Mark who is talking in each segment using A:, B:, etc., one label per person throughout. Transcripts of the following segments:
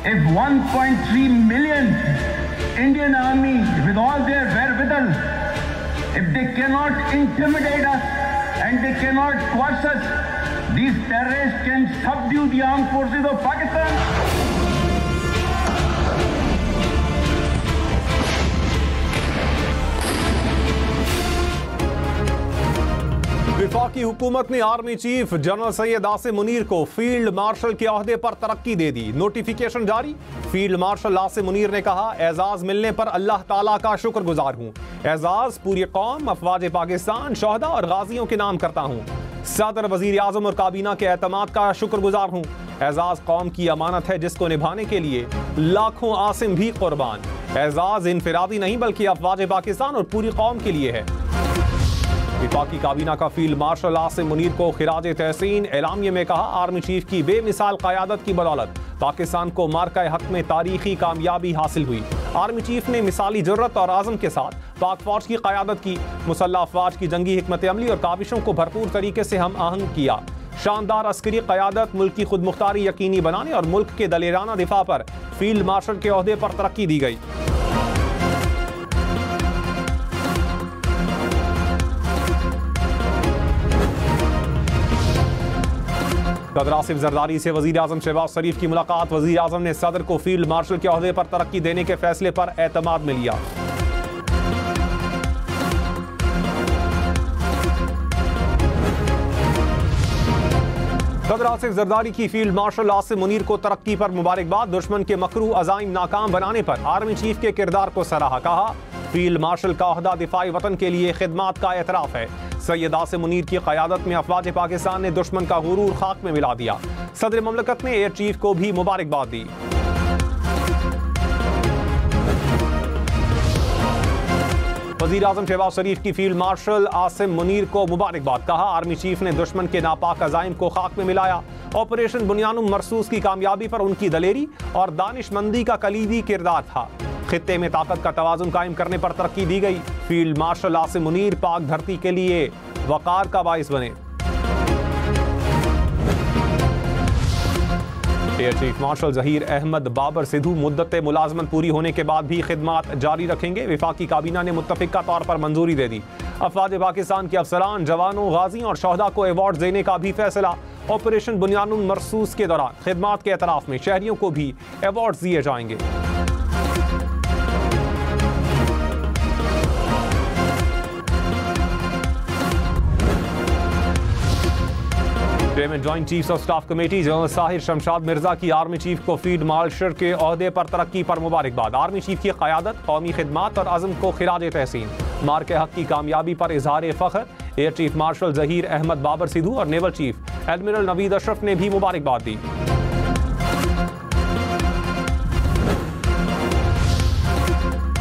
A: If 1.3 million Indian army with all their wherewithal, if they cannot intimidate us and they cannot coerce us, these terrorists can subdue the armed forces of Pakistan.
B: वफाकी हुकूमत ने army chief general Syed Asim Munir को field marshal के ओहदे पर तरक्की दे दी। Notification जारी। Field marshal Asim Munir ने कहा, एजाज मिलने पर अल्लाह ताला का शुक्रगुजार हूँ। एजाज पूरी कौम, अफवाज पाकिस्तान, शोहदा और गाजियों के नाम करता हूँ। सदर, वजीर आजम और काबीना के एतमाद का शुक्रगुजार हूँ। एजाज कौम की अमानत है जिसको निभाने के लिए लाखों आसिम भी कुर्बान। एजाज इनफिरादी नहीं बल्कि अफवाज पाकिस्तान और पूरी कौम के लिए है। वफाकी काबीना का फील्ड मार्शल आसिम मुनीर को खिराज तहसीन। एलामिये में कहा, आर्मी चीफ की बेमिसाल क़यादत की बदौलत पाकिस्तान को मार्का हक में तारीखी कामयाबी हासिल हुई। आर्मी चीफ ने मिसाली जुर्रत और आज़म के साथ पाक फौज की क़यादत की। मुसल्लह अफवाज की जंगी हिकमत अमली और काबिशों को भरपूर तरीके से हम आहंग किया। शानदार अस्करी क़यादत, मुल्क की खुद मुख्तारी यकीनी बनाने और मुल्क के दलेराना दिफा पर फील्ड मार्शल के ओहदे पर तरक्की दी गई। सदर आसिफ जरदारी से वजीर आजम शहबाज शरीफ की मुलाकात। वजीर आजम ने सदर को फील्ड मार्शल के ओहदे पर तरक्की देने के फैसले पर एतमाद में लिया। सदर आसिफ जरदारी की फील्ड मार्शल आसिम मुनीर को तरक्की पर मुबारकबाद। दुश्मन के मकरू अज़ाइम नाकाम बनाने पर आर्मी चीफ के किरदार को सराहा। कहा, फील्ड मार्शल का ओहदा दिफाई वतन के लिए खिदमात का एतराफ है। सैयद आसिम मुनीर की क़यादत में अफवाज पाकिस्तान ने दुश्मन का गुरूर खाक में मिला दिया। सदर ममलकत ने एयर चीफ को भी मुबारकबाद दी। वज़ीर आज़म शहबाज शरीफ की फील्ड मार्शल आसिम मुनीर को मुबारकबाद। कहा, आर्मी चीफ ने दुश्मन के नापाक अज़ाइम को खाक में मिलाया। ऑपरेशन बुनियानुम मरसूस की कामयाबी पर उनकी दलेरी और दानिशमंदी का कलीदी किरदार था। खित्ते में ताकत का तवाज़ुन कायम करने पर तरक्की दी गई। फील्ड मार्शल आसिम मुनीर पाक धरती के लिए वक़ार का बाइस बने। Air chief marshal Zaheer Ahmed Babar Sidhu मुद्दत मुलाजमत पूरी होने के बाद भी खिदमात जारी रखेंगे। वफाकी काबीना ने मुत्तफ़िका तौर पर मंजूरी दे दी। अफवाज पाकिस्तान के अफसरान, जवानों, गाजियों और शोहदा को अवार्ड देने का भी फैसला। ऑपरेशन बुनियानुम मरसूस के दौरान खिदमात के एतराफ़ में शहरियों को भी अवार्ड दिए जाएंगे। Chairman joint chiefs of staff committee general Sahir Shamshad Mirza की आर्मी चीफ को फील्ड मार्शल के ओहदे पर तरक्की पर मुबारकबाद। आर्मी चीफ की क़यादत, कौमी खिदमात और अज़म को खिराज तहसीन। मार्के हक की कामयाबी पर इजहार फ़ख्र। Air chief marshal Zaheer Ahmed Babar Sidhu और naval chief admiral Naveed Ashraf ने भी मुबारकबाद दी।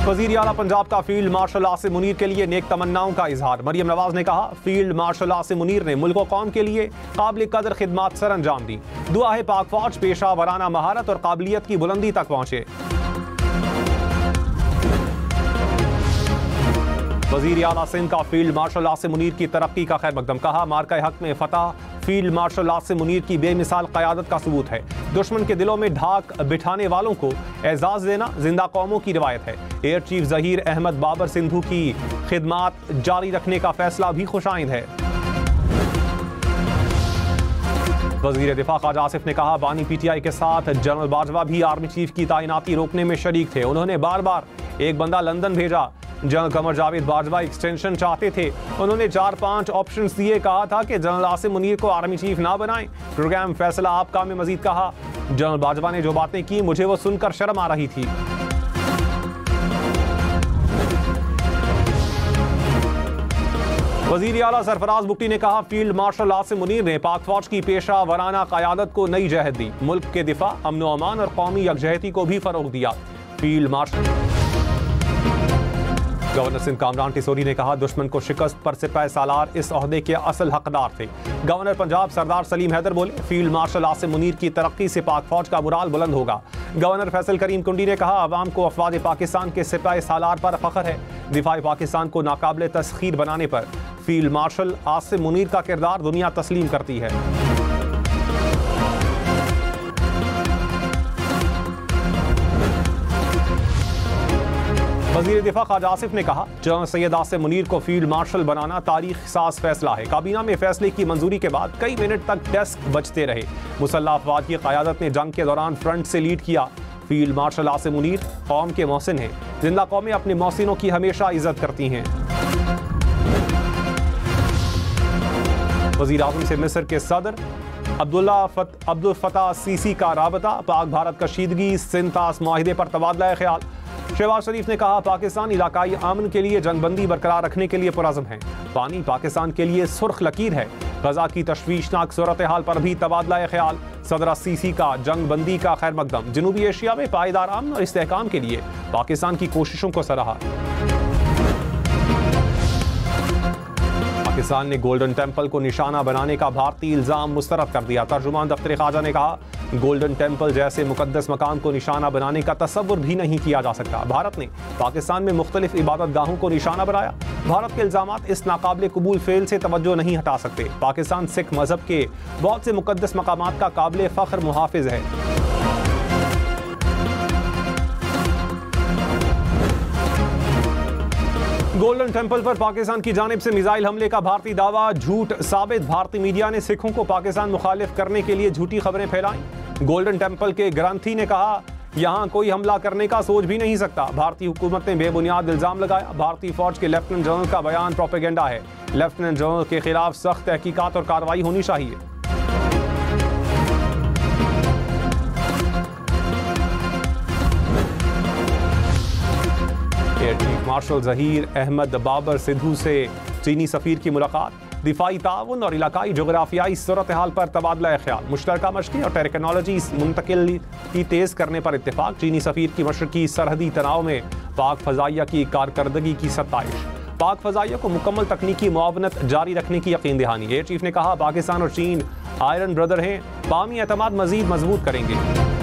B: वज़ीर आला पंजाब का फील्ड मार्शल आसिम मुनीर के लिए नेक तमन्नाओं का इजहार। मरियम नवाज ने कहा, फील्ड मार्शल आसिम मुनीर ने मुल्क और कौम के लिए काबिल कदर खिदमात सर अंजाम दी। दुआ है पाक फौज पेशा वराना महारत और काबिलियत की बुलंदी तक पहुंचे। वज़ीर आला सिंध का फील्ड मार्शल आसिम मुनीर की तरक्की का खैर मकदम। कहा, मार्का हक में फतह फील्ड मार्शल आसिम मुनीर की बेमिसाल क़यादत का सबूत है। दुश्मन के दिलों में ढाक बिठाने वालों को एजाज देना जिंदा कौमों की रिवायत है। एयर चीफ ज़हीर अहमद बाबर सिंधु की खिदमात जारी रखने का फैसला भी खुशाइंद है। वज़ीर दिफा ख्वाजा आसिफ ने कहा, बानी पीटीआई के साथ जनरल बाजवा भी आर्मी चीफ की तैनाती रोकने में शरीक थे। उन्होंने बार बार एक बंदा लंदन भेजा। जनरल कमर जावेद बाजवा एक्सटेंशन चाहते थे। उन्होंने 4-5 ऑप्शंस दिए। कहा था कि जनरल आसिम मुनीर को आर्मी चीफ ना बनाएं। प्रोग्राम फैसला आपका में मजीद कहा, जनरल बाजवा ने जो बातें की मुझे वो सुनकर शर्म आ रही थी। वज़ीर आला सरफराज बुक्टी ने कहा, फील्ड मार्शल आसिम मुनीर ने पाक फौज की पेशा वराना क़यादत को नई जहत दी। मुल्क के दिफा, अमन व अमान और कौमी यकजहती को भी फरोग दिया। Field marshal governor Sindh Kamran Tessori ने कहा, दुश्मन को शिकस्त पर सिपाही सालार इस ओहदे के असल हकदार थे। गवर्नर पंजाब सरदार सलीम हैदर बोले, फील्ड मार्शल आसिम मुनीर की तरक्की से पाक फौज का मुराल बुलंद होगा। गवर्नर फैसल करीम कुंडी ने कहा, अवाम को अफवाज पाकिस्तान के सिपाही सालार पर फख्र है। दिफाई पाकिस्तान को नाकाबिल तस्खीर बनाने पर फील्ड मार्शल आसिम मुनीर का किरदार दुनिया तस्लीम करती है। वज़ीर दिफा ख्वाजा आसिफ ने कहा, जनरल सैयद आसिम मुनीर को फील्ड मार्शल बनाना तारीख साज फैसला है। काबीना में फैसले की मंजूरी के बाद कई मिनट तक डेस्क बजते रहे। मुसल्लह अफवाज की क़यादत ने जंग के दौरान फ्रंट से लीड किया। फील्ड मार्शल आसिम मुनीर कौम के मोहसिन हैं। जिंदा कौमें अपने मोहसिनों की हमेशा इज्जत करती हैं। वज़ीर आज़म से मिस्र के सदर अब्दुल फताह सीसी का राबता। पाक भारत कशीदगी सिंतास माहिदे पर तबादला ख्याल। शहबाज शरीफ ने कहा, पाकिस्तान इलाकाई अमन के लिए जंगबंदी बरकरार रखने के लिए पुरज़म है। पानी पाकिस्तान के लिए सुर्ख लकीर है। गजा की तशवीशनाक सूरत हाल पर भी तबादला ख्याल। सदर सीसी का जंगबंदी का खैर मकदम। जनूबी एशिया में पायदार अमन और इस्तेहकाम के लिए पाकिस्तान की कोशिशों को सराहा। पाकिस्तान ने गोल्डन टेम्पल को निशाना बनाने का भारतीय इल्जाम मुस्तरद कर दिया। तर्जुमान दफ्तर ख्वाजा ने कहा, गोल्डन टेम्पल जैसे मुकद्दस मकाम को निशाना बनाने का तसव्वुर भी नहीं किया जा सकता। भारत ने पाकिस्तान में मुख्तलिफ इबादत गाहों को निशाना बनाया। भारत के इल्जामात इस नाकाबिल कबूल फेल से तवज्जो नहीं हटा सकते। पाकिस्तान सिख मजहब के बहुत से मुकद्दस मकामात का काबिल फख्र मुहाफिज है। गोल्डन टेम्पल पर पाकिस्तान की जानिब से मिसाइल हमले का भारतीय दावा झूठ साबित। भारतीय मीडिया ने सिखों को पाकिस्तान मुखालिफ करने के लिए झूठी खबरें फैलाई। गोल्डन टेम्पल के ग्रंथी ने कहा, यहां कोई हमला करने का सोच भी नहीं सकता। भारतीय हुकूमत ने बेबुनियाद इल्जाम लगाया। भारतीय फौज के लेफ्टिनेंट जनरल का बयान प्रोपेगेंडा है। लेफ्टिनेंट जनरल के खिलाफ सख्त तहकीकात और कार्रवाई होनी चाहिए। Air chief marshal Zaheer Ahmed Babar Sidhu से चीनी सफीर की मुलाकात। दिफाई ताउन और इलाकाई जोग्राफियाई सूरत हाल पर तबादला ख्याल। मुश्तरका मशक़ें और टेक्नोलॉजी मुंतकिली तेज करने पर इत्तेफाक। चीनी सफीर की मशरकी सरहदी तनाव में पाक फ़ज़ाइया की कारकर्दगी की सत्ताइश। पाक फ़ज़ाइया को मुकम्मल तकनीकी मुआवनत जारी रखने की यकीन दहानी। एयर चीफ ने कहा, पाकिस्तान और चीन आयरन ब्रदर हैं। बामी एतमाद मज़ीद मजबूत करेंगे।